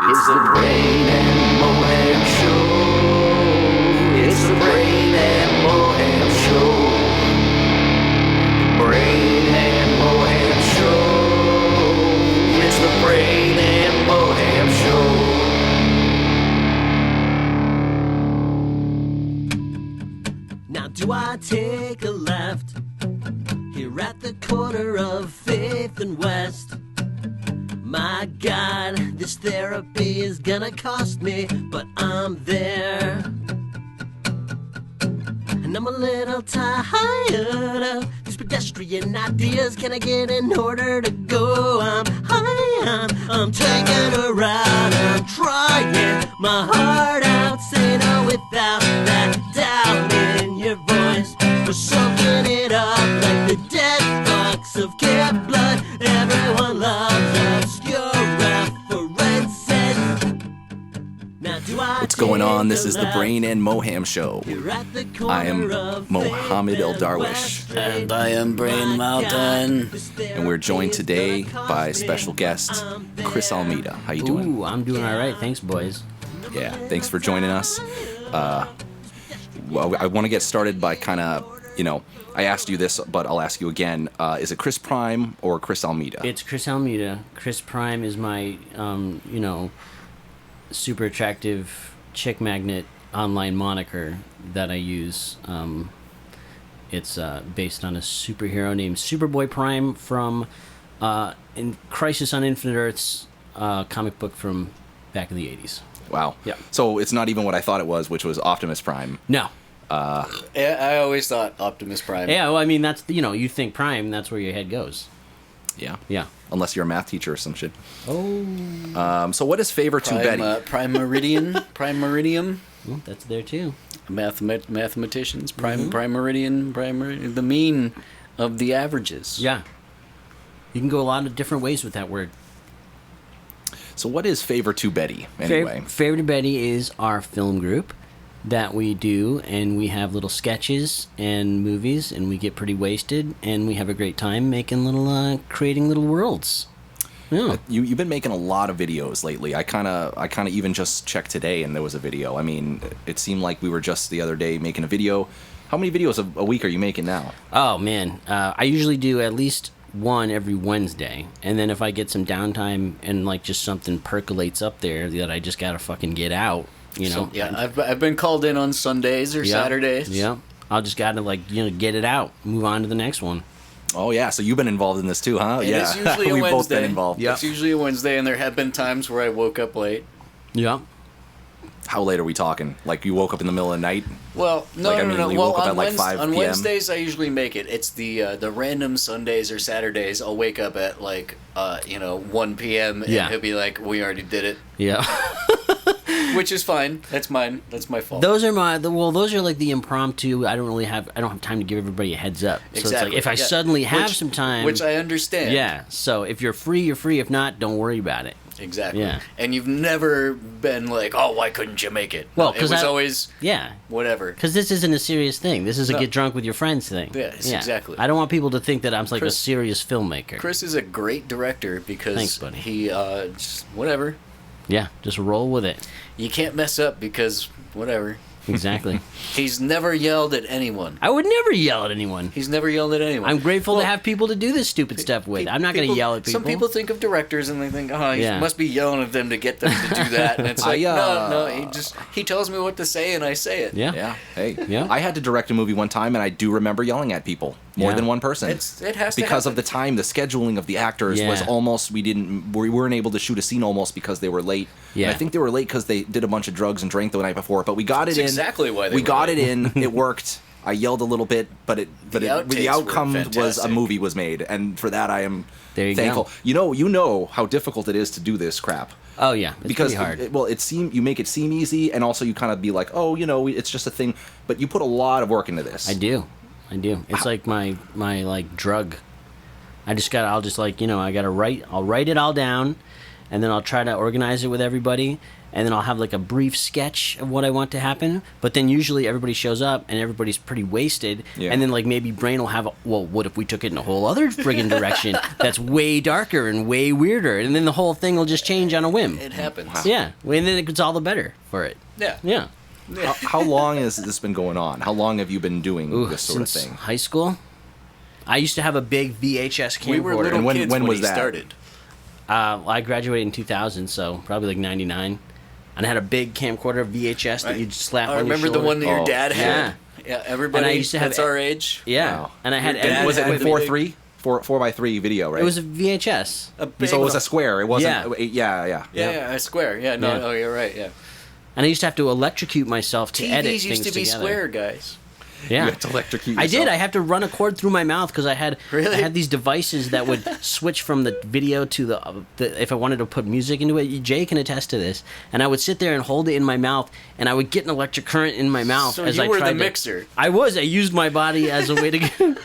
It's the Brain and Moham Show. It's the Brain and Moham Show. Brain and Moham Show. It's the Brain and Moham Show. Now do I take a left here at the corner of 5th and West? My God, this therapy is gonna cost me, but I'm there. And I'm a little tired of these pedestrian ideas. Can I get an order to go? I'm high, I'm taking a ride. I'm trying my heart out, say no without that doubt in your voice. We're soaking it up like the dead fucks of kept blood. Everyone loves obscure references. Now do I What's going on? This is the Brain and Moham Show. I am Mohammed El-Darwish. And I am Brain Mountain. And we're joined today by special guest Chris Almeida. How you doing? Ooh, I'm doing all right. Thanks, boys. Yeah, thanks for joining us. Well, I want to get started by kind of, I asked you this, but I'll ask you again. Is it Chris Prime or Chris Almeida? It's Chris Almeida. Chris Prime is my, super attractive chick magnet online moniker that I use. It's based on a superhero named Superboy Prime from in Crisis on Infinite Earths, comic book from back in the 80s. Wow. Yeah. So it's not even what I thought it was, which was Optimus Prime. No. I always thought Optimus Prime. Yeah, well, I mean, that's, you think Prime, that's where your head goes. Yeah. Yeah. Unless you're a math teacher or some shit. Oh. So what is favor to Betty? Prime Meridian. Prime Meridian. Well, that's there, too. Mathematicians. Prime Meridian. The mean of the averages. Yeah. You can go a lot of different ways with that word. So what is favor to Betty, anyway? Favor to Betty is our film group that we do, and we have little sketches and movies, and we get pretty wasted, and we have a great time making creating little worlds. Yeah. You've been making a lot of videos lately. I kind of even just checked today, and there was a video. I mean, it seemed like we were just the other day making a video. How many videos a week are you making now? Oh man, I usually do at least one every Wednesday, and then if I get some downtime and like just something percolates up there that I just gotta fucking get out, So, yeah, I've been called in on Sundays or Saturdays. Yeah, I'll just gotta get it out, move on to the next one. Oh yeah, so you've been involved in this too, huh? And yeah, it's usually a we've Wednesday. both been involved. It's usually a Wednesday, and there have been times where I woke up late. Yeah. How late are we talking? Like you woke up in the middle of the night? Well, no. You Well, woke up at like 5 on p.m.? Wednesdays I usually make it. It's the random Sundays or Saturdays. I'll wake up at 1 p.m. and he'll be like, "We already did it." Yeah. Which is fine. That's mine. That's my fault. Those are those are like the impromptu. I don't have time to give everybody a heads up. So Exactly. it's like if I suddenly have some time, which I understand. Yeah. So if you're free, you're free. If not, don't worry about it. Exactly. Yeah. And you've never been like, "Oh, why couldn't you make it?" Well, it was always yeah, whatever. because this isn't a serious thing. This is a get drunk with your friends thing. Yes, exactly. I don't want people to think that I'm like Chris- a serious filmmaker. Chris is a great director because Thanks, buddy. he just whatever. Yeah, just roll with it. You can't mess up because whatever. Exactly. He's never yelled at anyone. I would never yell at anyone. He's never yelled at anyone. I'm grateful to have people to do this stupid stuff with. I'm not going to yell at people. Some people think of directors and they think, "Oh, he Yeah. must be yelling at them to get them to do that." And it's like, no. He tells me what to say and I say it. Yeah. Yeah. Hey. Yeah. I had to direct a movie one time, and I do remember yelling at people more Yeah. than one person. It has to because happen. of the time, the scheduling of the actors was Yeah. almost we weren't able to shoot a scene almost because they were late. Yeah. And I think they were late because they did a bunch of drugs and drank the night before. But we got it That's in. exactly why they we were got late. it in. It worked. I yelled a little bit, but The outtakes the outcome were was a fantastic. movie was made, and for that I am There you thankful. go. You know how difficult it is to do this crap. Oh yeah, it's Because pretty hard. you make it seem easy, and also you kind of be like, oh, it's just a thing, but you put a lot of work into this. I do. It's like my like drug. I'll just I gotta write. I'll write it all down, and then I'll try to organize it with everybody, and then I'll have like a brief sketch of what I want to happen. But then usually everybody shows up and everybody's pretty wasted, and then like maybe Brain will have, well, what if we took it in a whole other friggin' direction that's way darker and way weirder, and then the whole thing will just change on a whim. It happens. Wow. Yeah, and then it gets all the better for it. Yeah. How long has this been going on? How long have you been doing this sort of Since thing? high school. I used to have a big VHS camcorder. We were little And kids when was he that? started. I graduated in 2000, so probably like 99. And I had a big camcorder VHS that you'd slap on your remember the shoulder. one that your Oh, dad had? Yeah. Yeah, everybody And I used to have that's our age. Yeah. Wow. And I had Your dad Was it had with the 4:3? 4:3 video, right? it was a VHS. A big So it was a square. It wasn't. Yeah. yeah, a square. Yeah, no, Yeah. oh, you're right, yeah. And I used to have to electrocute myself to edit TVs things used to be together. square, guys. Yeah. You had to electrocute I yourself. did. I had to run a cord through my mouth because I had these devices that would switch from the video to the if I wanted to put music into it. Jay can attest to this. And I would sit there and hold it in my mouth, and I would get an electric current in my mouth So as you I were tried the to- mixer. I was. I used my body as a way to.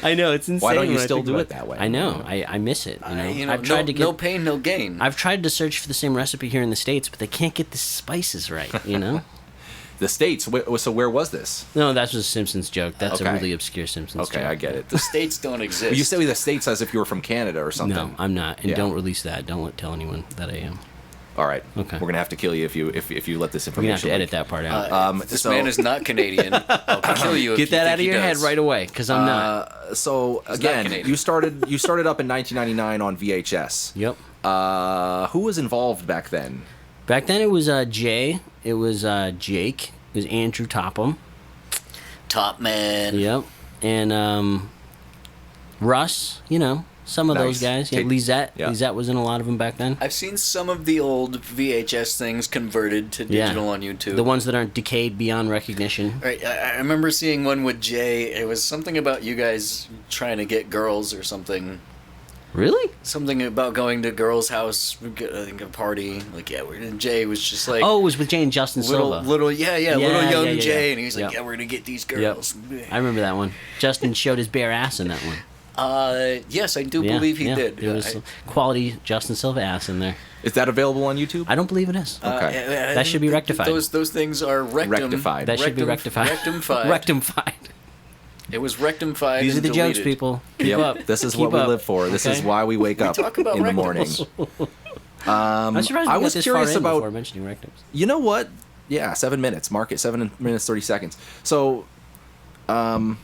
I know it's insane. Why don't you when I still think do about it that way? I know. I miss it. You know. I've tried to get. no pain, no gain. I've tried to search for the same recipe here in the States, but they can't get the spices right. You know. The States. So where was this? No, that's just a Simpsons joke. That's Okay. a really obscure Simpsons joke. Okay, I get it. The states don't exist. You say the States as if you were from Canada or something. No, I'm not, and Yeah. don't release that. Don't tell anyone that I am. All right. Okay. We're gonna have to kill you if you let this We're gonna have information. to edit leak. that part out. This so- man is not Canadian. I'll kill you. If Get you that think out of he your head does. right away, because I'm not. So not again, Canadian. you started up in 1999 on VHS. Yep. Who was involved back then? Back then it was Jay. It was Jake. It was Andrew Topham. Top man. Yep. And Russ. You know, some of those Nice. guys. Yeah, Take- Lisette. yeah. Lisette was in a lot of them back then. I've seen some of the old VHS things converted to digital on YouTube. The ones that aren't decayed beyond recognition. Right, I remember seeing one with Jay. It was something about you guys trying to get girls or something. Really? Something about going to girls' house, I think a party. Like, yeah, and Jay was just like, Oh, it was with Jay and Justin Silva. little young yeah. Jay, and he's like, Yep. yeah, we're gonna get these Yep. girls. I remember that one. Justin showed his bare ass in that one. Yes, I do Yeah, believe he yeah. did. There was some quality Justin Silva ass in there. Is that available on YouTube? I don't believe it is. Okay. That should be rectified. Those things are Rectified. That should be rectified. Rectified. Rectified. It was rectified. These are and the jokes, deleted. people. Keep Yep. up. This is Keep what we up. live for. This is Okay? why we wake up talk about in the rectums. morning. I'm surprised I we was got this curious far in about- before mentioning rectums. You know what? Yeah, 7 minutes. Mark it 7 minutes 30 seconds. So, I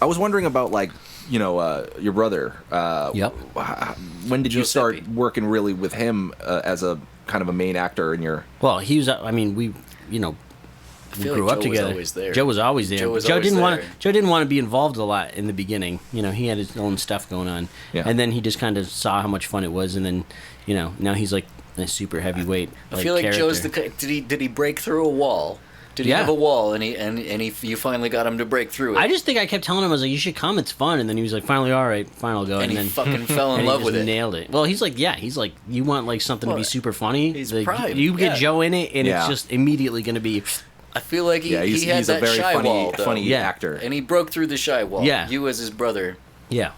was wondering about your brother. Yep. When did you start Giuseppe. working really with him as a kind of a main actor in your? Well, he was. I mean, we feel grew like up Joe was together. always there. Joe was always there. Joe was Joe always didn't want. there. Joe didn't want to be involved a lot in the beginning. You know, he had his own stuff going on, Yeah. and then he just kind of saw how much fun it was, and then now he's like a super heavyweight. I feel like character. Joe's the did he break through a wall? Did he Yeah. have a wall and you finally got him to break through it? I just think I kept telling him, I was like, you should come, it's fun, and then he was like, finally, all right, fine, I'll go, and he then fucking fell in and he love just with it. nailed it. Well, he's like, you want like something to Well, be super funny. he's Like, prime, you get yeah. Joe in it, and Yeah. it's just immediately going to be. I feel like he he's had a that very shy wall, though. funny Yeah. actor. And he broke through the shy wall. Yeah. You as his brother Yeah.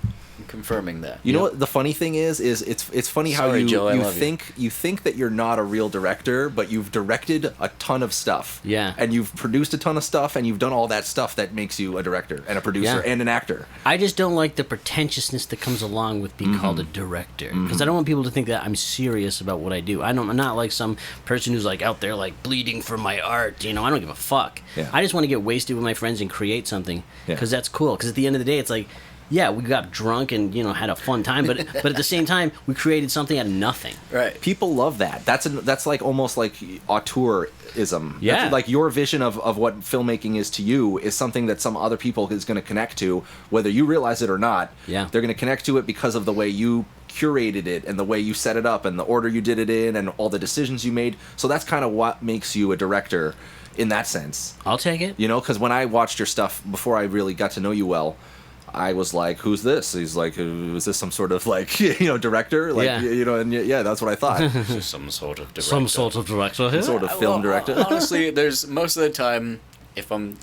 confirming that. You know what the funny thing is it's funny how Sorry, you Joe, I you love you. think that you're not a real director, but you've directed a ton of stuff. Yeah. And you've produced a ton of stuff, and you've done all that stuff that makes you a director and a producer Yeah. and an actor. I just don't like the pretentiousness that comes along with being called a director, because I don't want people to think that I'm serious about what I do. I'm not like some person who's like out there like bleeding for my art. I don't give a fuck. Yeah. I just want to get wasted with my friends and create something, Yeah. because that's cool. Because at the end of the day, it's like, yeah, we got drunk and had a fun time, but at the same time, we created something out of nothing. Right. People love that. That's like almost like auteurism. Yeah. That's like your vision of what filmmaking is to you is something that some other people is going to connect to, whether you realize it or not. Yeah. They're going to connect to it because of the way you curated it and the way you set it up and the order you did it in and all the decisions you made. So that's kind of what makes you a director in that sense. I'll take it. Because when I watched your stuff before I really got to know you well, I was like, "Who's this?" He's like, "Is this some sort of like director?" Like Yeah. and yeah, that's what I thought. Some sort of director. Some sort of director. Some sort of film Well, director. Honestly, there's most of the time if I'm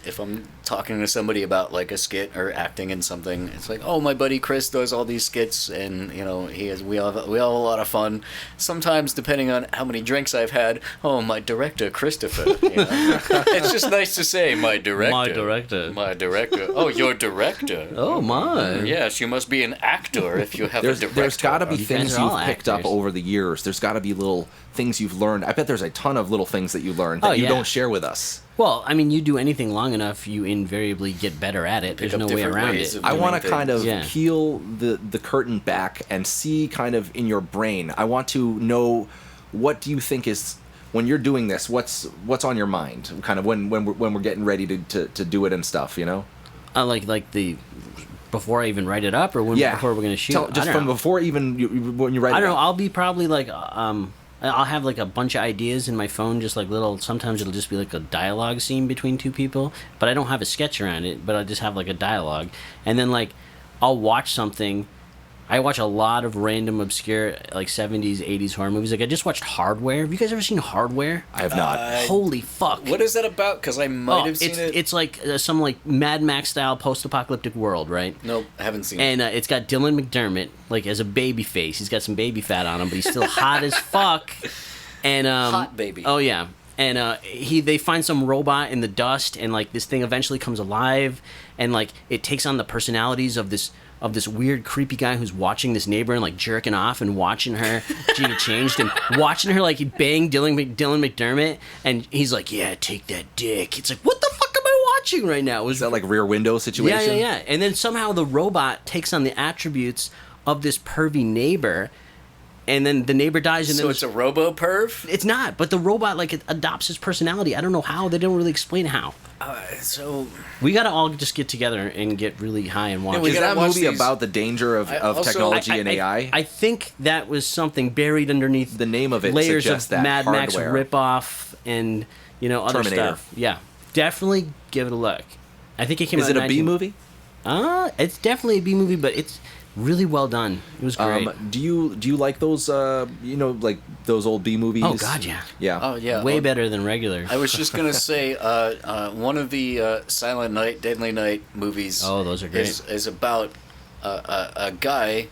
talking to somebody about like a skit or acting in something, it's like, oh, my buddy Chris does all these skits, and you know we all have a lot of fun. Sometimes, depending on how many drinks I've had, oh, my director Christopher. You know? It's just nice to say my director. My director. Oh, your director. Oh my. Yes, you must be an actor if you have a director. There's got to be You things guys are you've all picked up actors. over the years. There's got to be little things you've learned. I bet there's a ton of little things that you learned that you yeah. don't share with us. Well, I mean, you do anything long enough, you invariably get better at it. There's up no way different around ways it. of I doing want to things. kind of Yeah. peel the curtain back and see kind of in your brain. I want to know, what do you think is, when you're doing this, what's on your mind? Kind of when we're getting ready to do it and stuff, you know? Like the before I even write it up, or before we're gonna shoot. Just I don't from know. before even when you write I it don't know. up. I'll be probably like I'll have like a bunch of ideas in my phone, just like little. Sometimes it'll just be like a dialogue scene between two people, but I don't have a sketch around it. But I just have like a dialogue, and then like I'll watch something. I watch a lot of random obscure like 70s, 80s horror movies. Like I just watched Hardware. Have you guys ever seen Hardware? I have not. Holy fuck! What is that about? Because I might have seen it. It's like some like Mad Max style post-apocalyptic world, right? Nope, I haven't seen it. And it's got Dylan McDermott like as a baby face. He's got some baby fat on him, but he's still hot as fuck. And Hot baby. Oh yeah. And they find some robot in the dust, and like this thing eventually comes alive, and like it takes on the personalities of this weird creepy guy who's watching this neighbor and like jerking off and watching her get changed and watching her like bang Dylan McDermott, and he's like, yeah, take that dick. It's like, what the fuck am I watching right now? It was Is that like Rear Window situation? yeah. And then somehow the robot takes on the attributes of this pervy neighbor, and then the neighbor dies, and So then it's a robo-perv? it's not, but the robot like it adopts his personality. I don't know how. They don't really explain how. So... We gotta all just get together and get really high and watch we it. Is gotta that watch movie these- about the danger of also- technology and AI? I think that was something buried underneath The name of it layers suggests of that, Mad Max Hardware. ripoff and other Terminator. stuff. Yeah, definitely give it a look. I think it came Is out it in a B movie? It's definitely a B movie, but it's really well done. It was great. Do you like those like those old B movies? Oh, God, yeah. Yeah. Oh, yeah. Way Oh, better than regular. I was just going to say, one of the Silent Night, Deadly Night movies Oh, those are great. is about a guy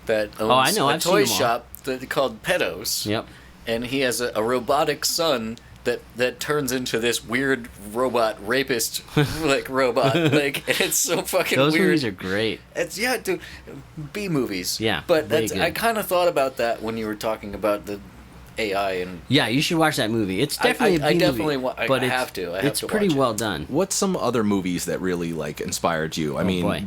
that owns I know, a I've seen toy them all. shop called Pedos. Yep. And he has a robotic son that turns into this weird robot rapist like robot. Like, it's so fucking Those weird. movies are great. It's dude, B movies. Yeah, but way that's good. I kind of thought about that when you were talking about the AI and Yeah, you should watch that movie. It's definitely I a B definitely movie, I but have to. I have it's to pretty watch it. well done. What's some other movies that really like inspired you? I mean, boy.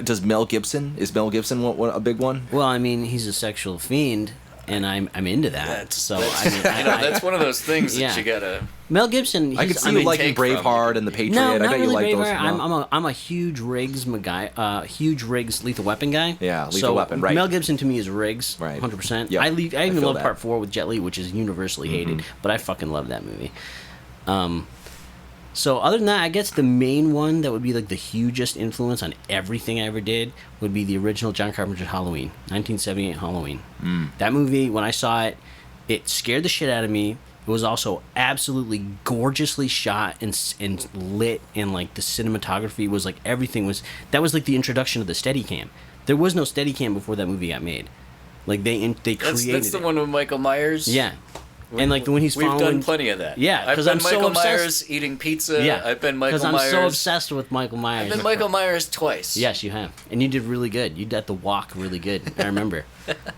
Does Mel Gibson? Is Mel Gibson a big one? Well, I mean, he's a sexual fiend, and I'm into that. That's I mean, that's one of those things that Yeah. you gotta. Mel Gibson. I could he's- see I you mean, liking take from Braveheart it. and The Patriot. No, I not bet really you like those. Braveheart. No. I'm a huge Riggs guy. Huge Riggs Lethal Weapon guy. Yeah, Lethal so Weapon, right. Mel Gibson to me is Riggs. Right. 100%. Yep, I even I feel love that. Part 4 with Jet Li, which is universally hated, but I fucking love that movie. So other than that, I guess the main one that would be like the hugest influence on everything I ever did would be the original John Carpenter's Halloween, 1978 Halloween. That movie, when I saw it, it scared the shit out of me. It was also absolutely gorgeously shot and lit, and like the cinematography was like everything was. That was like the introduction of the Steadicam. There was no Steadicam before that movie got made. Like they created That's the it. one with Michael Myers. Yeah. And like when he's We've following, done plenty of that. Yeah, I've 'cause been I'm so Michael obsessed- Myers eating pizza. Yeah, I've been Michael I'm Myers. so obsessed with Michael Myers. I've been Michael Myers twice. Yes, you have, and you did really good. You did the walk really good. I remember.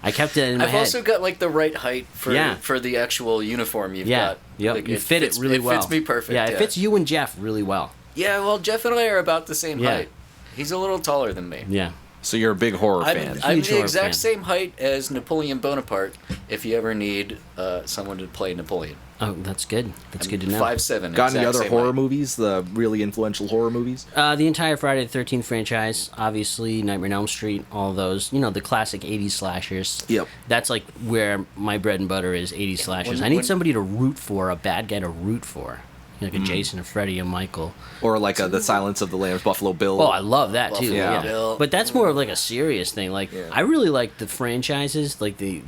I kept it in my I've head. also got like the right height for Yeah. for the actual uniform you've yeah, got. yep. Like, You fit fits, it really well. It fits me perfect. Yeah, it fits you and Jeff really well. Yeah, well, Jeff and I are about the same Yeah. height. He's a little taller than me. Yeah. So you're a big horror I'm, fan. I'm Huge the horror exact fan. same height as Napoleon Bonaparte. If you ever need someone to play Napoleon, Oh, that's good. That's good to know. 5'7". Got any exact other same horror height. movies? The really influential horror movies? The entire Friday the 13th franchise, obviously, Nightmare on Elm Street, all those, the classic 80s slashers. Yep. That's like where my bread and butter is, 80s slashers. When- I need when- somebody to root for, a bad guy to root for. Like a Jason, a Freddy, a Michael. Or like The Silence of the Lambs, Buffalo Bill? Oh, I love that too. Buffalo Yeah, Bill. but that's more of like a serious thing. Like I really like the franchises, like the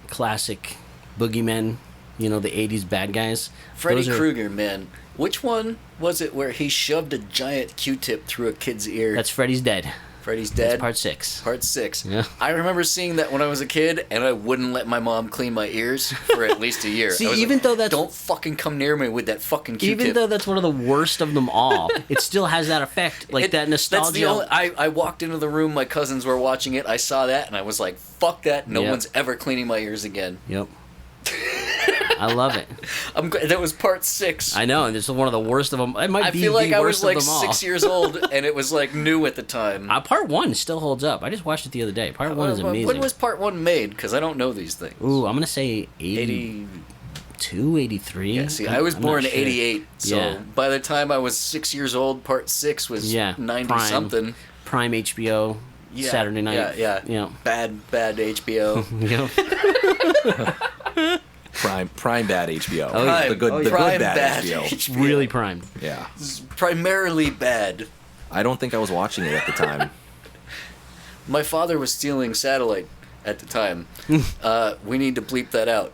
classic Boogeymen, You know, the '80s bad guys. Freddy Those are- Krueger, man. Which one was it where he shoved a giant Q-tip through a kid's ear? That's Freddy's Dead. Freddy's Dead. That's part 6. Part 6. Yeah. I remember seeing that when I was a kid, and I wouldn't let my mom clean my ears for at least a year. See, I was even like, though that's- don't fucking come near me with that fucking Q-tip. Even though that's one of the worst of them all, it still has that effect, like that nostalgia. That's the only. I walked into the room. My cousins were watching it. I saw that, and I was like, "Fuck that! No Yep. one's ever cleaning my ears again." Yep. I love it. That was part 6. I know, and it's one of the worst of them. It might I be feel like the I worst was like of them all. 6 years old, and it was like new at the time. Part 1 still holds up. I just watched it the other day. Part 1 is amazing. When was part 1 made? Because I don't know these things. Ooh, I'm gonna say 80. 82, 83. Yeah, see, I was I'm born not in sure. '88, so Yeah. by the time I was 6 years old, part 6 was 90 something. Prime HBO. Yeah, Saturday night. Yeah. Bad HBO. Yeah. Prime bad HBO. Oh, yeah. The good, the Prime good bad, bad HBO. Really primed. Yeah. Primarily bad. I don't think I was watching it at the time. My father was stealing satellite at the time. We need to bleep that out.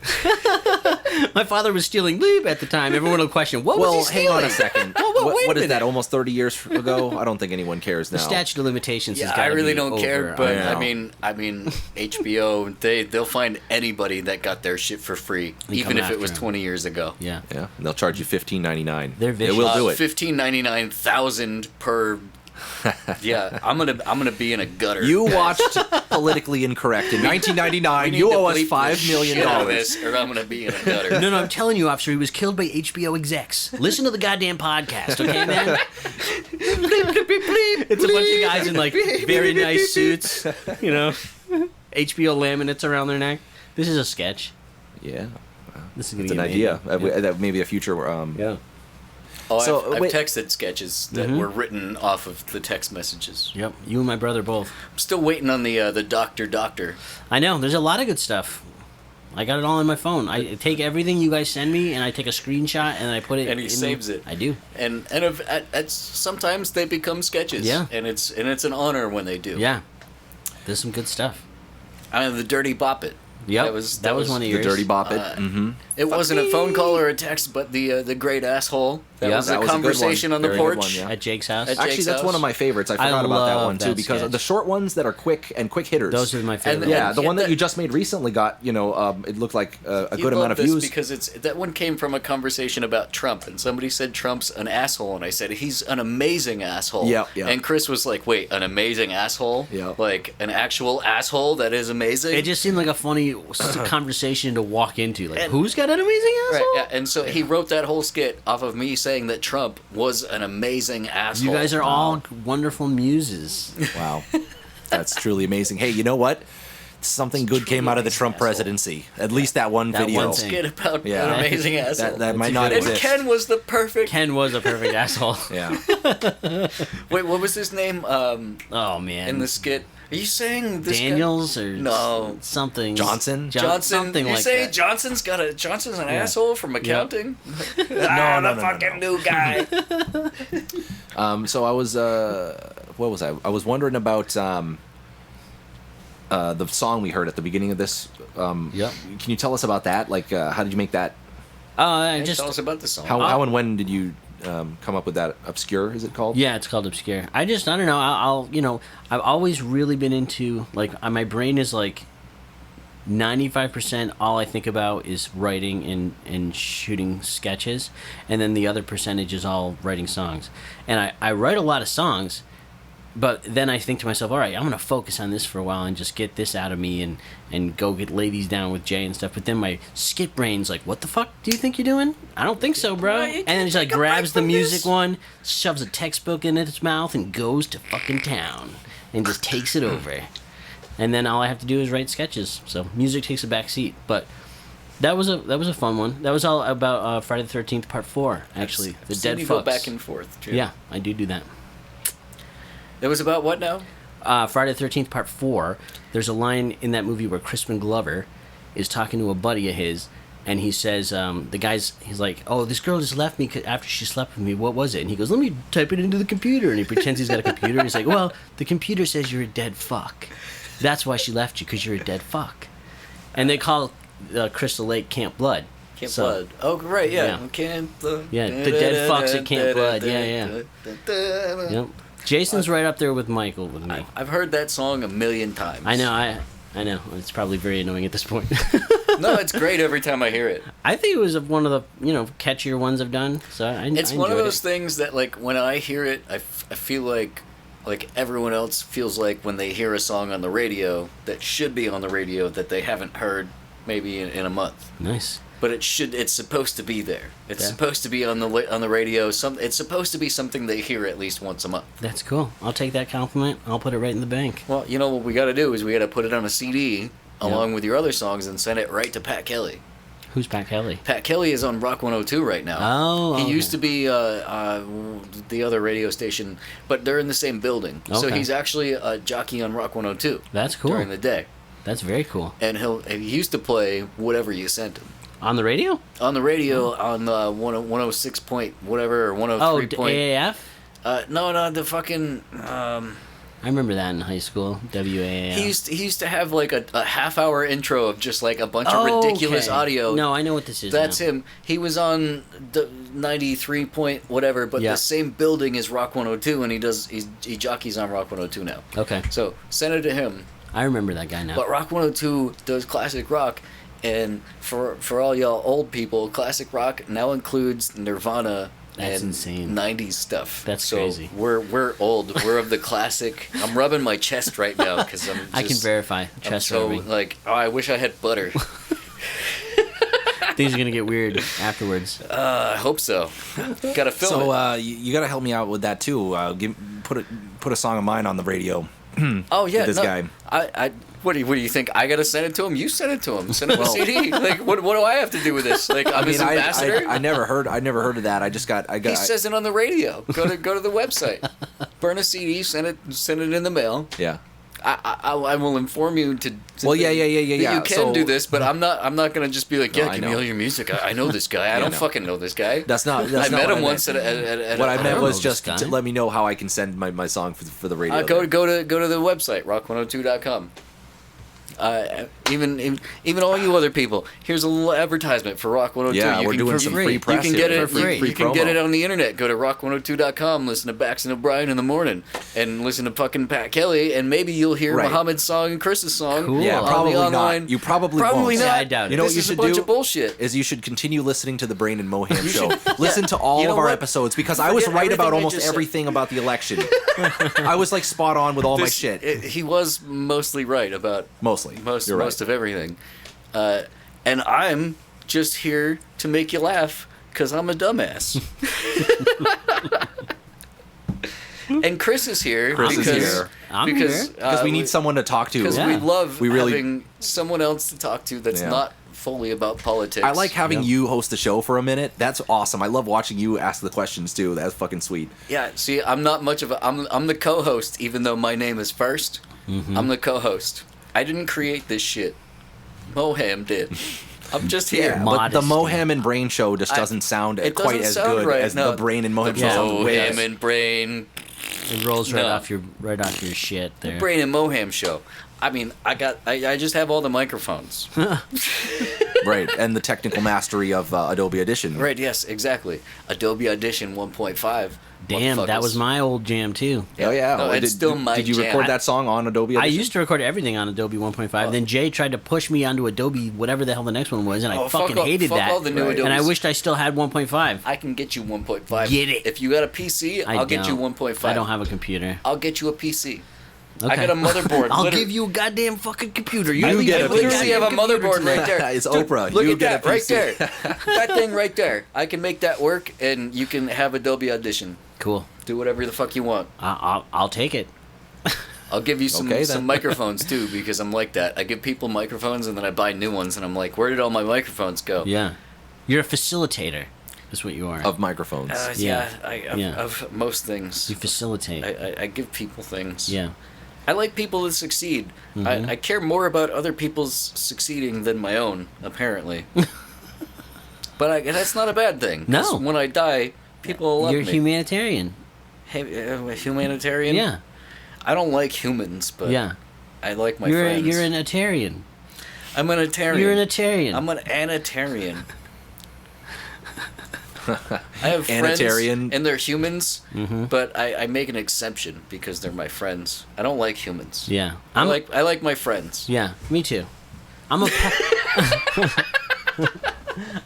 My father was stealing bleep at the time. Everyone will question, what was he Well, stealing? hang on a second. Well, wait a what is minute. that? Almost 30 years ago? I don't think anyone cares now. The statute of limitations Yeah, has I gotta really be don't over. care, but I know. I mean, HBO, they'll find anybody that got their shit for free, And even come if it was after 'em. 20 years ago. Yeah. Yeah, and they'll charge you $15.99. They're They vicious. will do it. $15.99,000 per. Yeah, I'm gonna be in a gutter. You watched Politically Incorrect in We 1999. need You to owe us bleep the $5 million. shit out of this, or I'm gonna be in a gutter. No, I'm telling you, officer, he was killed by HBO execs. Listen to the goddamn podcast, okay, man? It's a bunch of guys in, like, very nice suits, you know? HBO laminates around their neck. This is a sketch. Yeah, This is gonna it's be an idea. amazing. That maybe a future. Yeah. Oh, So, I've wait. texted sketches that were written off of the text messages. Yep. You and my brother both. I'm still waiting on the doctor. I know. There's a lot of good stuff. I got it all on my phone. I take everything you guys send me, and I take a screenshot, and I put it. And he saves it. I do. And sometimes they become sketches. Yeah. And it's an honor when they do. Yeah. There's some good stuff. I mean, the Dirty Bop It. Yep. That was one of The yours. Dirty Bop It. It wasn't a phone call or a text, but the great asshole. That Yeah, was that a was a good conversation one. on the Very good porch. one, yeah. At Jake's house. At Actually, Jake's that's house. one of my favorites. I forgot about that love one too that because sketch. the short ones that are quick hitters. Those are my favorite. Yeah, ones. the one that that- you just made recently got, it looked like a You good amount love of this views. because that one came from a conversation about Trump, and somebody said Trump's an asshole, and I said he's an amazing asshole. Yeah, yeah. And Chris was like, "Wait, an amazing asshole? Yeah. Like an actual asshole that is amazing?" It just seemed like a funny conversation to walk into. Like, And- who's got an amazing asshole? Right, yeah, and so he wrote that whole skit off of me saying that Trump was an amazing asshole. You guys are all wonderful muses. Wow. That's truly amazing. Hey, you know what? Something good came out of the Trump asshole. presidency. At least that one That video. one thing. skit about Yeah. an amazing asshole. That might a not good and exist. Ken was the perfect. Ken was a perfect asshole. Yeah. Wait, what was his name? Oh man. In the skit, are you saying this guy- Daniels or No. something. Johnson? Johnson? Something you like say that. Johnson's an asshole from accounting? No, the fucking new guy. So I was, what was I? I was wondering about the song we heard at the beginning of this. Yep. Can you tell us about that? Like, how did you make that? I Just just tell us about the song. How and when did you come up with that? Obscure, is it called? yeah, it's called Obscure. I don't know. I've always really been into my brain is like 95% all I think about is writing and shooting sketches, and then the other percentage is all writing songs. And I write a lot of songs, but then I think to myself, all right, I'm gonna focus on this for a while and just get this out of me and go lay these down with Jay and stuff. But then my skit brain's like, what the fuck do you think you're doing? I don't think so, bro. And then she grabs the music one, shoves a textbook in its mouth, and goes to fucking town and just takes it over. And then all I have to do is write sketches. So music takes a back seat. But that was a fun one. That was all about Friday the 13th Part 4, actually. The I've seen Dead you Fucks. go back and forth, too. Yeah, I do that. It was about what now? Friday the 13th Part 4, there's a line in that movie where Crispin Glover is talking to a buddy of his, and he says, he's like, oh, this girl just left me after she slept with me. What was it? And he goes, let me type it into the computer. And he pretends he's got a computer. And he's like, well, the computer says you're a dead fuck. That's why she left you, because you're a dead fuck. And they call Crystal Lake Camp Blood. Camp So- Blood. Oh, right, yeah. Yeah. Camp Blood. Yeah, the dead fucks at Camp Blood. Yeah. Yep. Jason's right up there with Michael with me. I've heard that song a million times. I know. I know. It's probably very annoying at this point. No, it's great every time I hear it. I think it was one of the catchier ones I've done. So It's I one of enjoyed those things that, like, when I hear it, I feel like everyone else feels like when they hear a song on the radio that should be on the radio that they haven't heard maybe in a month. Nice. But it's supposed to be there. It's Yeah. supposed to be on the radio. It's supposed to be something they hear at least once a month. That's cool. I'll take that compliment. I'll put it right in the bank. Well, you know what we got to do is we got to put it on a CD along with your other songs and send it right to Pat Kelly. Who's Pat Kelly? Pat Kelly is on Rock 102 right now. Oh, He okay. used to be the other radio station, but they're in the same building. So Okay. he's actually a jockey on Rock 102 That's cool. during the day. That's very cool. And he used to play whatever you sent him. On the radio? On the radio on 106 point whatever or 103 Oh, point. AAF? No, the fucking. I remember that in high school. WAAF. He used to have like a half-hour intro of just like a bunch of ridiculous Okay. audio. No, I know what this is. That's now. him. He was on the 93 point whatever, but Yeah. the same building as Rock 102, and he jockeys on Rock 102 now. Okay. So send it to him. I remember that guy now. But Rock 102 does classic rock, and for all y'all old people, classic rock now includes Nirvana. That's and insane. 90s stuff. That's so crazy. We're old. We're of the classic. I'm rubbing my chest right now because I'm. I can verify. I'm Chest so rubbing. like, oh, I wish I had butter. Things are gonna get weird afterwards. I hope so. Gotta film So it. you got to help me out with that too. Put a song of mine on the radio. Oh yeah, this guy. What do you think? I gotta send it to him? You send it to him. Send him a CD. Like, what do I have to do with this? Like, I'm his ambassador. I never heard of that. I got. He says it on the radio. Go to the website. Burn a CD. Send it in the mail. yeah. I will inform you to Well, yeah. that you can So- do this, but I'm not gonna just be like, No, yeah, I give me know. all your music. I know this guy. I don't no. fucking know this guy. That's not. I met what him I once meant. at What I don't meant know was this just guy. to let me know how I can send my song for the radio. go to the website rock102.com. Even all you other people, here's a little advertisement for Rock 102. Yeah, You we're can- doing for some free. free press You can get here. it For free. You can get promo. it on the internet. Go to rock102.com, listen to Bax and O'Brien in the morning, and listen to fucking Pat Kelly, and maybe you'll hear Right. Muhammad's song and Chris's song. Cool. Yeah, on probably the not. online. You probably Probably won't. not. Yeah, I doubt it. You know what This you is should a bunch do? of bullshit. Is you should continue listening to the Brain and Moham show. Listen to all You know of our what? episodes because I was Forget right about everything I almost just said. everything about the election. I was like spot on with all my shit. He was mostly right about Mostly. most You're right. most of everything, and I'm just here to make you laugh because I'm a dumbass. And Chris is here Chris is because here. I'm because here. Because we need someone to talk to. because Yeah. we love We really- having someone else to talk to that's Yeah. not fully about politics. I like having Yep. you host the show for a minute. That's awesome. I love watching you ask the questions too. That's fucking sweet. Yeah, see, I'm not much of a. I'm the co-host, even though my name is 1st. Mm-hmm. I'm the co-host. I didn't create this shit. Moham did. I'm just here. Yeah, but the Modesty. Moham and Brain show just I- doesn't sound it quite doesn't as sound good right, as no. the Brain and Moham show. Yeah. Sounds way Moham and Brain. It rolls right No. off your shit there. Brain and Moham show. I mean, I just have all the microphones. right, and the technical mastery of Adobe Audition. Right, yes, exactly. Adobe Audition 1.5. Damn, that was my old jam too. Oh yeah, No, it's still my Did you jam. record that song on Adobe I Audition? used to record everything on Adobe 1.5. Then Jay tried to push me onto Adobe, whatever the hell the next one was, and I Oh, fuck fucking all- hated fuck that. all the new Right. Adobes. And I wished I still had 1.5. I can get you 1.5. Get it. If you got a PC, I'll get you don't. 1.5. I don't have a computer. I'll get you a PC. I Okay. got a motherboard. I'll literally- give you a goddamn fucking computer. You leave get me a I literally have a goddamn computer motherboard tonight. right there. It's Dude, Oprah. Look You at get that a right PC. there. That thing right there. I can make that work, and you can have Adobe Audition. Cool. Do whatever the fuck you want. I'll take it. I'll give you some Okay, then. some microphones too, because I'm like that. I give people microphones, and then I buy new ones, and I'm like, where did all my microphones go? Yeah. You're a facilitator. That's what you are. of microphones. Yeah, Yeah. of most things. You facilitate. I give people things. Yeah. I like people to succeed. Mm-hmm. I care more about other people's succeeding than my own, apparently. But that's not a bad thing. 'cause No. when I die, people will love You're me. humanitarian. Hey, a humanitarian? Yeah. I don't like humans, but Yeah. I like my You're friends. you're an Atarian. I'm an Atarian. You're an Atarian. I'm an Anatarian. I have friends, Anitarian. and they're humans, but I make an exception because they're my friends. I don't like humans. Yeah. I like my friends. Yeah, me too. I'm a.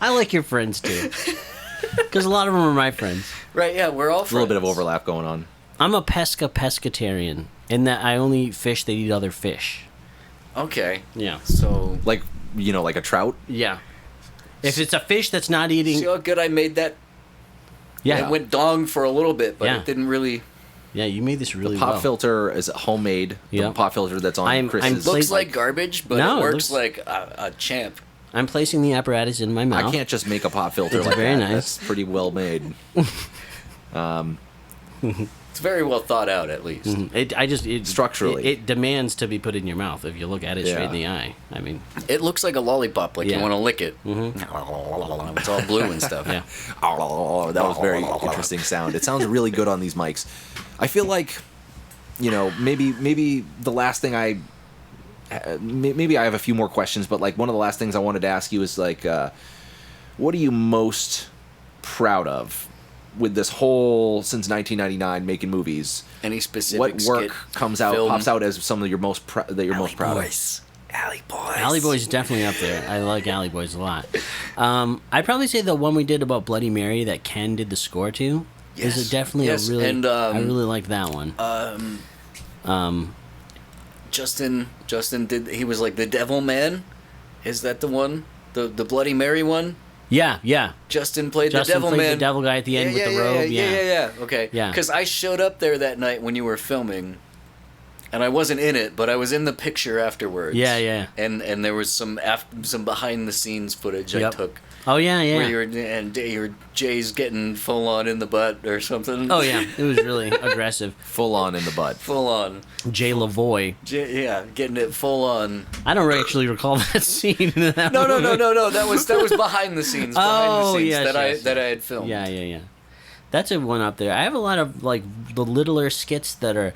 I like your friends too, because a lot of them are my friends. Right? Yeah, we're all friends. A little bit of overlap going on. I'm a pescatarian in that I only eat fish that eat other fish. Okay. Yeah. So Like, like a trout. Yeah. If it's a fish that's not eating, see how good I made that? yeah, It went dong for a little bit, but Yeah. it didn't really. yeah, you made this really Pop well. filter is homemade. The Yep. pop filter that's on I'm Chris's. Looks Place- like garbage, but No, it it works looks- like a champ. I'm placing the apparatus in my mouth. I can't just make a pop filter It's like very that. nice. That's pretty well made. It's very well thought out, at least. Structurally. it demands to be put in your mouth if you look at it straight in the Yeah. eye. I mean, It looks like a lollipop, like Yeah. you want to lick it. It's all blue and stuff. yeah. Oh, that was a very interesting sound. It sounds really good on these mics. I feel like, maybe the last thing maybe I have a few more questions, but like one of the last things I wanted to ask you is like, what are you most proud of with this whole since 1999 making movies? Any specific What work skit, comes out, film? pops out as some of your most that you're most proud of? Alley Boys. Alley Boys is definitely up there. I like Alley Boys a lot. I'd probably say the one we did about Bloody Mary that Ken did the score to Yes. is definitely Yes, a really. and, I really like that one. Justin did. He was like the Devil Man. Is that the one? The Bloody Mary one? Yeah. Justin played Justin the Devil played Man. the devil guy at the end with the robe. Yeah. Okay. Yeah. Because I showed up there that night when you were filming, and I wasn't in it, but I was in the picture afterwards. Yeah. And there was some behind the scenes footage I Yep. took. Oh yeah. Where your Jay's getting full on in the butt or something. Oh yeah, it was really aggressive. Full on in the butt. Full on. Jay Lavoie. Getting it full on. I don't actually recall that scene. In that No. movie. That was behind the scenes. Yes. That I had filmed. Yeah. That's a one up there. I have a lot of like the littler skits that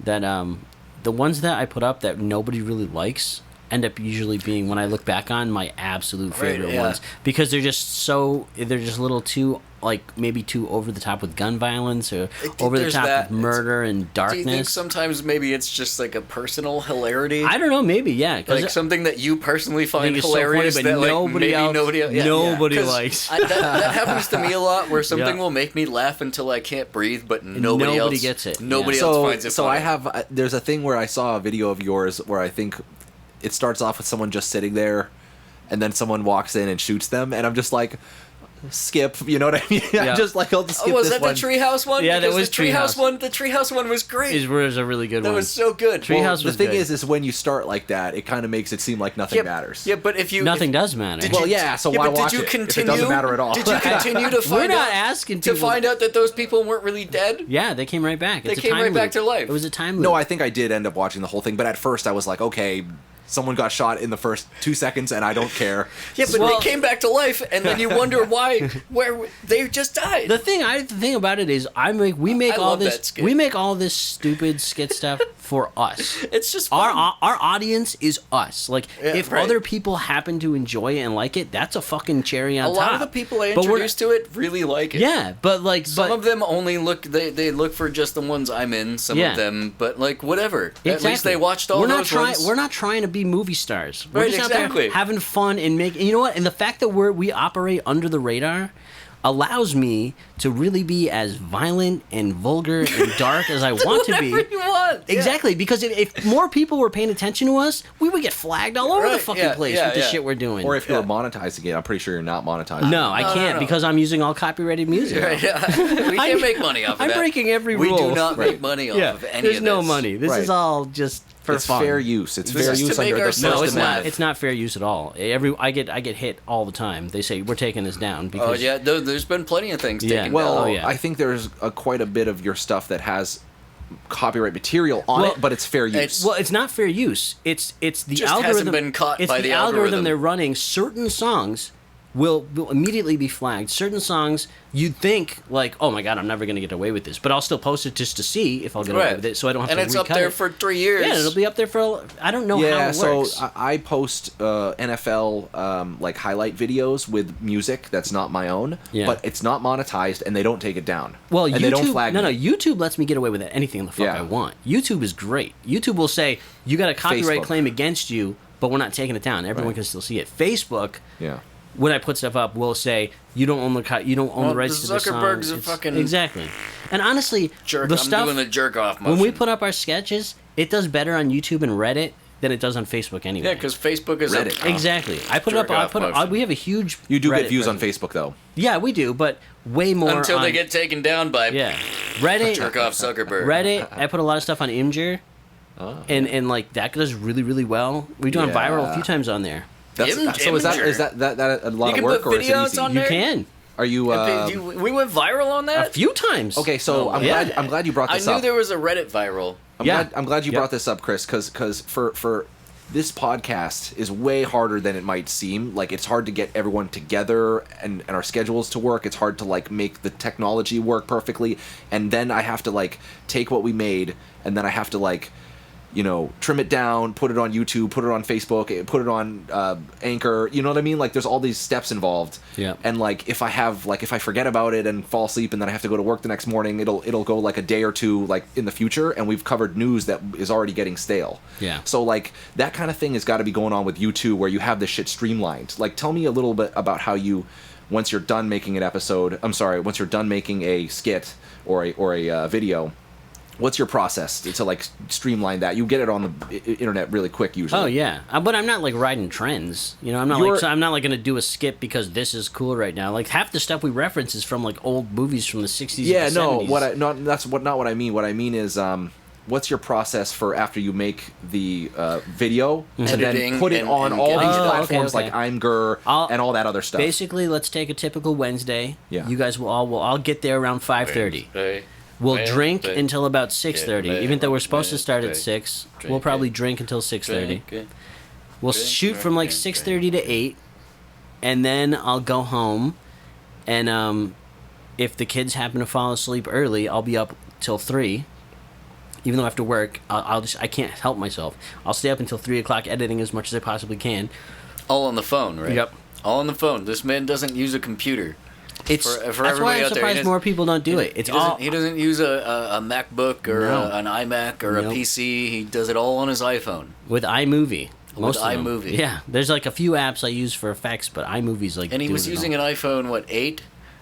the ones that I put up that nobody really likes end up usually being, when I look back on, my absolute favorite ones, because they're just a little too, like, maybe too over the top with gun violence or over the top with murder and darkness. Do you think sometimes maybe it's just like a personal hilarity? I don't know, maybe, yeah. Like something that you personally find it's so hilarious funny, but that like nobody maybe else, nobody else. nobody 'Cause likes. that happens to me a lot, where something Yeah. will make me laugh until I can't breathe, but nobody else gets it. Nobody Yeah. else finds it So funny. I have. There's a thing where I saw a video of yours where I think it starts off with someone just sitting there, and then someone walks in and shoots them, and I'm just like, skip. You know what I mean? Yeah. I'm just like, I'll just skip was this that one. the Treehouse one? Yeah, that Because was the Treehouse Treehouse. one. The Treehouse one was great. It was a really good That one. was so good. Treehouse The was thing good. is when you start like that, it kind of makes it seem like nothing matters. Yeah, but if you Nothing does matter. Did Well, you- yeah. So yeah, why but watch did you it continue, if it doesn't matter at all? Did you continue to find We're not out asking to people find out that those people weren't really dead? Yeah, they came right back. They It's a came time right back loop. to life. It was a time loop. No, I think I did end up watching the whole thing, but at first I was like, okay, someone got shot in the first 2 seconds, and I don't care. Yeah, but Well- they came back to life, and then you wonder where they just died. The thing about it is, we make I all love this that skit. we make all this stupid skit stuff for us. It's just fun. Our audience is us. Like, Yeah, if right. other people happen to enjoy it and like it, that's a fucking cherry on a top. lot of the people I But we're- introduced to it really like it. Yeah, but like, Some of them only look. They look for just the ones I'm in. Some Yeah. of them, but like whatever. At exactly. least they watched all we're those not ones. We're not trying to be movie stars. We're Right, just out exactly. there having fun and making. You know what? And the fact that we operate under the radar allows me to really be as violent and vulgar and dark as I want to be. Whatever you want. Yeah. Exactly, because if more people were paying attention to us, we would get flagged all over the Right, fucking yeah, place yeah, with the yeah. shit we're doing. Or if you're monetizing it, I'm pretty sure you're not monetizing. no, I can't no. because I'm using all copyrighted music. Right, yeah. We can't make money off of I'm that. breaking every We rule. do not make money off Yeah, of any there's of this. no money. This Right. is all just for It's fun. fair use. It's This fair is to use make under the ourselves No, First it's not. Amendment. It's not fair use at all. I get hit all the time. They say we're taking this down Oh because yeah, there's been plenty of things Yeah. taken Well, down. Oh, yeah. I think there's quite a bit of your stuff that has copyright material on Well, it, but it's fair use. it's not fair use. It's the Just algorithm. hasn't been caught it's by the the algorithm. algorithm. They're running certain songs will immediately be flagged. Certain songs you'd think like, oh my god, I'm never gonna get away with this, but I'll still post it just to see if I'll get away with it, so I don't have to. And it's up there for 3 years. Yeah, it'll be up there for. I don't know how it works. So I post NFL like highlight videos with music that's not my own, but it's not monetized, and they don't take it down. Well, and YouTube, they don't flag no, me. YouTube lets me get away with anything the fuck I want. YouTube is great. YouTube will say you got a copyright claim against you, but we're not taking it down. Everyone can still see it. Facebook, when I put stuff up, will say you don't own the the rights to the song. Zuckerberg's a fucking exactly. And honestly, jerk. The I'm stuff, doing the jerk off motion. when we put up our sketches, it does better on YouTube and Reddit than it does on Facebook anyway. Yeah, because Facebook is Reddit. Exactly. I put it up. We have a huge. You do Reddit get views presence. on Facebook though. Yeah, we do, but way more until on, they get taken down by Reddit. jerk off Zuckerberg. Reddit. I put a lot of stuff on Imgur. And like that does really, really well. We've done viral a few times on there. So is that a lot you of work, can put or is it videos easy? on You there? can. Are you? We went viral on that A few times. Okay, so I'm glad you brought I this knew up. there was a Reddit viral. I'm glad you brought this up, Chris, because for this podcast is way harder than it might seem. Like, it's hard to get everyone together and our schedules to work. It's hard to like make the technology work perfectly, and then I have to like take what we made, and then I have to like, you know, trim it down, put it on YouTube, put it on Facebook, put it on Anchor. You know what I mean? Like, there's all these steps involved. Yeah. And like, if I forget about it and fall asleep, and then I have to go to work the next morning, it'll go like a day or two like in the future, and we've covered news that is already getting stale. Yeah. So like that kind of thing has got to be going on with you too, where you have this shit streamlined. Like, tell me a little bit about how you, once you're done making once you're done making a skit or a video. What's your process to like streamline that? You get it on the internet really quick usually. Oh yeah, but I'm not like riding trends. You know, I'm not like gonna do a skit because this is cool right now. Like, half the stuff we reference is from like old movies from the 60s. Yeah, and the no, 70s. that's not what I mean. What I mean is, what's your process for after you make the video and then put it on all these platforms like Imgur and all that other stuff? Basically, let's take a typical Wednesday. Yeah. You guys will all get there around 5:30. We'll drink until about 6:30. Even though we're supposed to start at 6, we'll probably drink until 6:30. We'll shoot from like 6:30 to 8, and then I'll go home. And if the kids happen to fall asleep early, I'll be up till 3. Even though I have to work, I can't help myself. I'll stay up until 3 o'clock editing as much as I possibly can. All on the phone, right? Yep. All on the phone. This man doesn't use a computer. It's for that's why I'm surprised more people don't do it. He doesn't use a MacBook or an iMac or a PC. He does it all on his iPhone with iMovie. With iMovie. Yeah, there's like a few apps I use for effects, but iMovie's like. And he was using an iPhone 8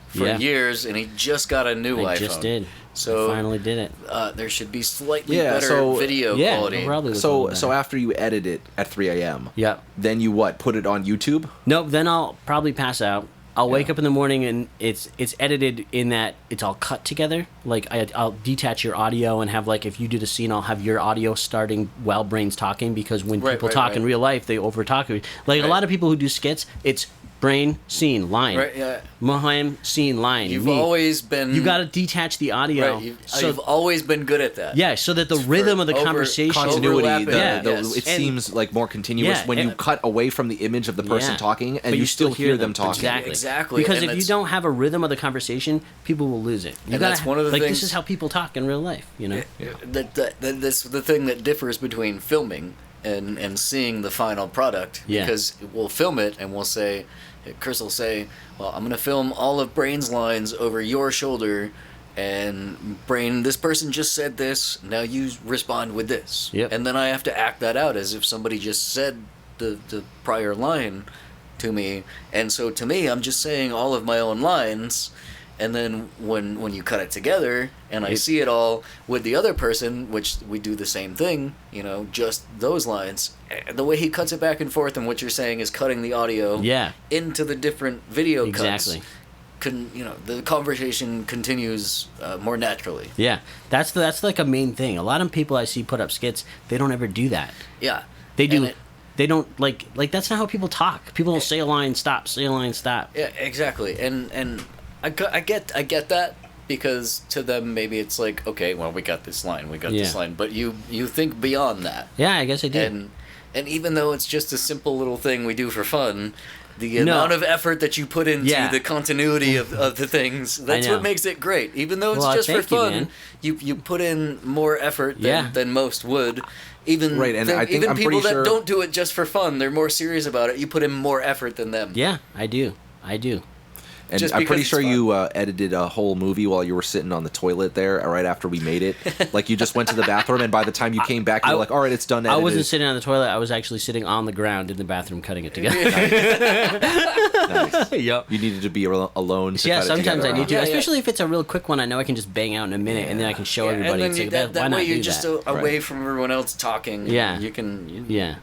for years, and he just got a new iPhone. I just did. So I finally did it. There should be slightly better video quality. So after you edit it at 3 a.m. Yep. Then you put it on YouTube? Nope. Then I'll probably pass out. I'll wake up in the morning and it's edited in that it's all cut together. Like I'll detach your audio and have like if you did a scene, I'll have your audio starting while Brain's talking, because when people talk in real life, they over talk. Like a lot of people who do skits, it's Brain, scene, line. Right, yeah. Moham, scene, line. You've always been... You got to detach the audio. Right, you've always been good at that. Yeah, so that the rhythm of the conversation... Continuity, it seems like more continuous when you cut away from the image of the person talking, and you still hear them talking. Exactly. Because if you don't have a rhythm of the conversation, people will lose it. That's one of the things... This is how people talk in real life, you know? That's the thing that differs between filming and seeing the final product. Yeah. Because we'll film it and we'll say... Chris will say, well, I'm going to film all of Brain's lines over your shoulder, and Brain, this person just said this, now you respond with this. Yep. And then I have to act that out as if somebody just said the prior line to me. And so to me, I'm just saying all of my own lines, and then when you cut it together, and I see it all with the other person, which we do the same thing, you know, just those lines, the way he cuts it back and forth, and what you're saying is cutting the audio into the different video cuts. The conversation continues more naturally. Yeah, that's like a main thing. A lot of people I see put up skits, they don't ever do that. Yeah, they do. They don't like that's not how people talk. People don't say a line, stop. Say a line, stop. Yeah, exactly. And I get that, because to them maybe it's like, okay, well, we got this line, but you think beyond that. Yeah, I guess I did. And even though it's just a simple little thing we do for fun, the amount of effort that you put into the continuity of the things. That's what makes it great. Even though it's just for fun, you put in more effort than most would. Even I think even people that don't do it just for fun, they're more serious about it. You put in more effort than them. Yeah, I do. And I'm pretty sure you edited a whole movie while you were sitting on the toilet there right after we made it. Like, you just went to the bathroom, and by the time you came back, you were like, all right, it's done edited. I wasn't sitting on the toilet. I was actually sitting on the ground in the bathroom cutting it together. Nice. Yep. You needed to be alone to cut it sometimes together. I need to. Especially if it's a real quick one, I know I can just bang out in a minute, and then I can show everybody. And then that way you're just away Right. from everyone else talking. Yeah. You can... Yeah.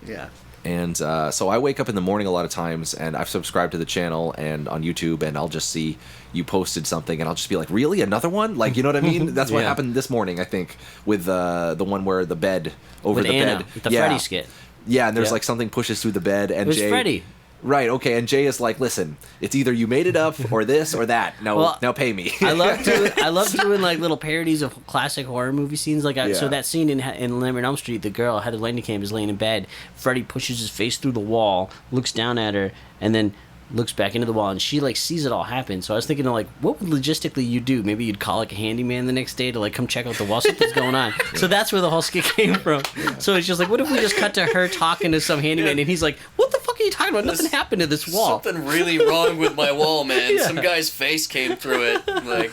And so I wake up in the morning a lot of times, and I've subscribed to the channel and on YouTube, and I'll just see you posted something, and I'll just be like, really? Another one? Like, you know what I mean? That's what happened this morning, I think, with the one where the bed, with Anna, bed. With the Freddy skit. Yeah, and there's like something pushes through the bed, and It was Jay... Freddy. Right, okay, and Jay is like, listen, it's either you made it up or this or that. Now pay me. I love doing like little parodies of classic horror movie scenes. Like so that scene in Nightmare on Elm Street, the girl Heather Langenkamp is laying in bed. Freddy pushes his face through the wall, looks down at her, and then looks back into the wall, and she like sees it all happen. So I was thinking of like, what would logistically you do? Maybe you'd call like a handyman the next day to like come check out the wall. Something's going on. So that's where the whole skit came from. So it's just like, what if we just cut to her talking to some handyman, and he's like, what the fuck are you talking about? Nothing happened to this wall. Something really wrong with my wall, man. Some guy's face came through it. Like,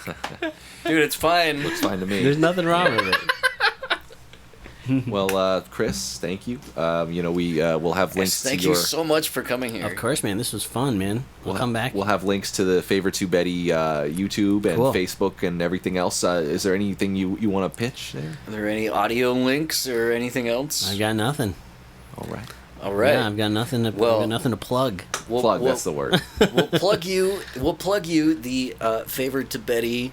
dude, it's fine. Looks fine to me. There's nothing wrong with it. Well, Chris, thank you. We'll have links Thank to your... you so much for coming here. Of course, man. This was fun, man. We'll come back. We'll have links to the Favor to Betty YouTube and Facebook and everything else. Is there anything you want to pitch there? Are there any audio links or anything else? I got nothing. All right. Yeah, I've got nothing to. I've got nothing to plug. That's the word. We'll plug you. We'll plug you the Favor to Betty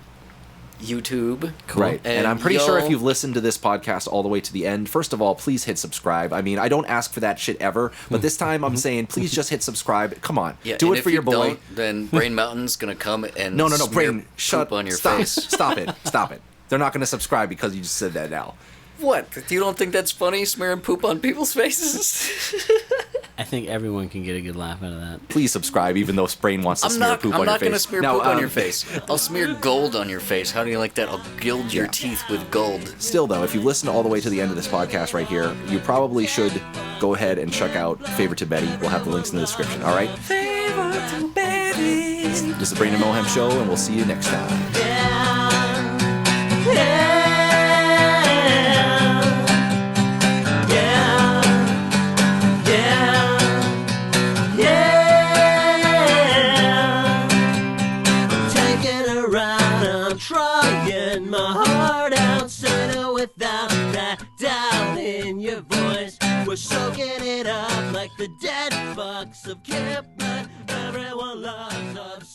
YouTube. Cool. Right. And I'm pretty sure if you've listened to this podcast all the way to the end, first of all, please hit subscribe. I mean, I don't ask for that shit ever, but this time I'm saying, please just hit subscribe. Come on. Yeah, do it for your boy. Don't, then Brain Mountain's going to come and No, smear Brain, shut poop on your stop, face. Stop it. Stop it. They're not going to subscribe because you just said that now. What? You don't think that's funny, smearing poop on people's faces? I think everyone can get a good laugh out of that. Please subscribe, even though Brain wants to smear poop on your face. I'm not going to smear poop on your face. I'll smear gold on your face. How do you like that? I'll gild your teeth with gold. Still, though, if you listen all the way to the end of this podcast right here, you probably should go ahead and check out Favor to Betty. We'll have the links in the description, all right? Favor to Betty. This is the Brain and Moham Show, and we'll see you next time. Trying my heart out, saying without that doubt in your voice. We're soaking it up like the dead fucks of Kip, but everyone loves us.